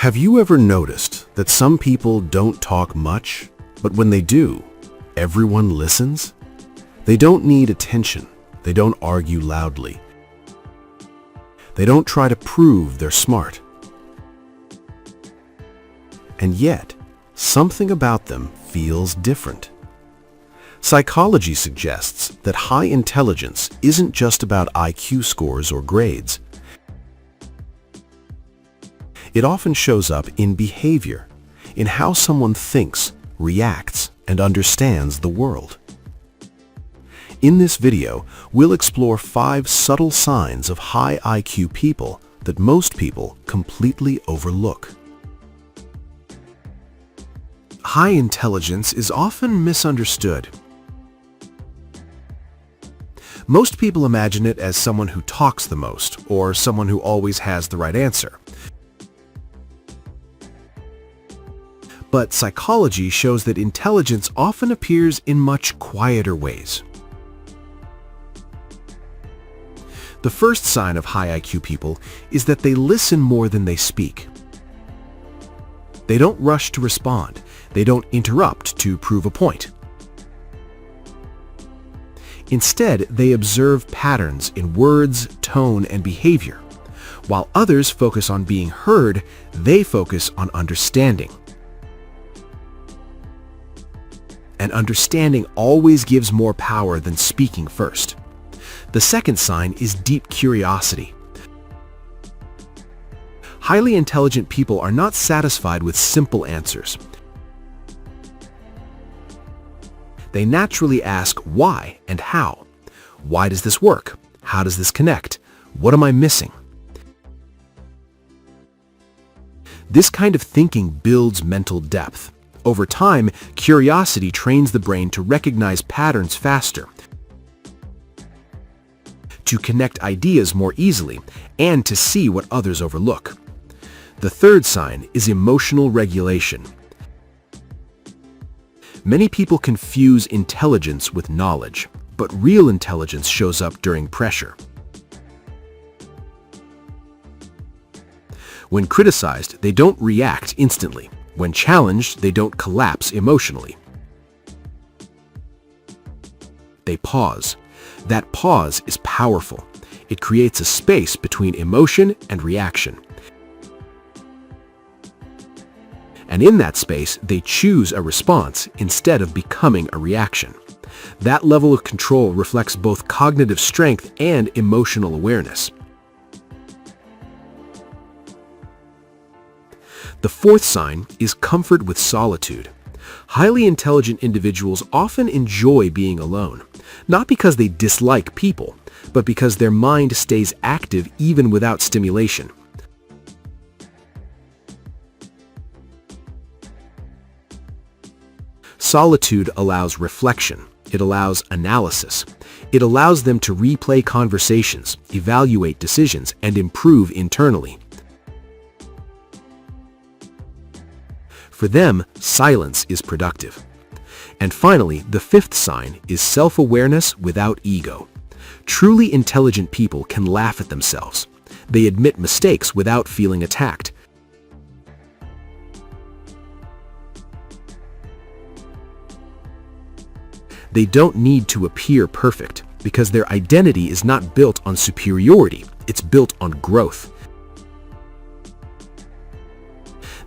Have you ever noticed that some people don't talk much, but when they do, everyone listens? They don't need attention. They don't argue loudly. They don't try to prove they're smart. And yet, something about them feels different. Psychology suggests that high intelligence isn't just about IQ scores or grades. It often shows up in behavior, in how someone thinks, reacts, and understands the world. In this video, we'll explore 5 subtle signs of high IQ people that most people completely overlook. High intelligence is often misunderstood. Most people imagine it as someone who talks the most, or someone who always has the right answer. But psychology shows that intelligence often appears in much quieter ways. The first sign of high IQ people is that they listen more than they speak. They don't rush to respond. They don't interrupt to prove a point. Instead, they observe patterns in words, tone, and behavior. While others focus on being heard, they focus on understanding. And understanding always gives more power than speaking first. The second sign is deep curiosity. Highly intelligent people are not satisfied with simple answers. They naturally ask why and how. Why does this work? How does this connect? What am I missing? This kind of thinking builds mental depth. Over time, curiosity trains the brain to recognize patterns faster, to connect ideas more easily, and to see what others overlook. The third sign is emotional regulation. Many people confuse intelligence with knowledge, but real intelligence shows up during pressure. When criticized, they don't react instantly. When challenged, they don't collapse emotionally. They pause. That pause is powerful. It creates a space between emotion and reaction. And in that space, they choose a response instead of becoming a reaction. That level of control reflects both cognitive strength and emotional awareness. The fourth sign is comfort with solitude. Highly intelligent individuals often enjoy being alone, not because they dislike people, but because their mind stays active even without stimulation. Solitude allows reflection. It allows analysis. It allows them to replay conversations, evaluate decisions, and improve internally. For them, silence is productive. And finally, the fifth sign is self-awareness without ego. Truly intelligent people can laugh at themselves. They admit mistakes without feeling attacked. They don't need to appear perfect because their identity is not built on superiority, it's built on growth.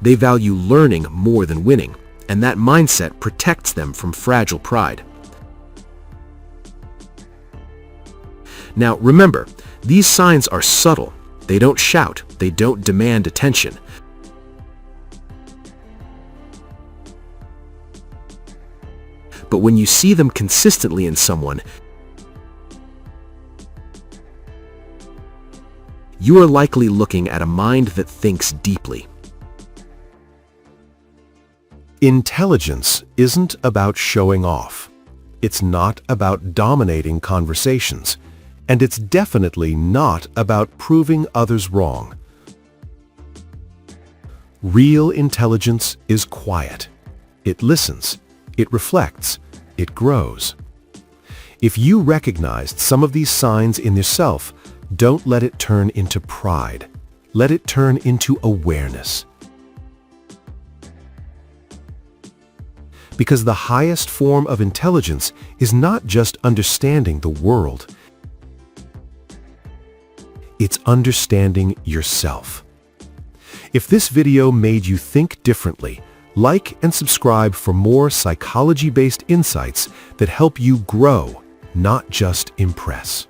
They value learning more than winning, and that mindset protects them from fragile pride. Now remember, these signs are subtle. They don't shout, they don't demand attention. But when you see them consistently in someone, you are likely looking at a mind that thinks deeply. Intelligence isn't about showing off. It's not about dominating conversations. And it's definitely not about proving others wrong. Real intelligence is quiet. It listens. It reflects. It grows. If you recognized some of these signs in yourself, don't let it turn into pride. Let it turn into awareness. Because the highest form of intelligence is not just understanding the world. It's understanding yourself. If this video made you think differently, like and subscribe for more psychology-based insights that help you grow, not just impress.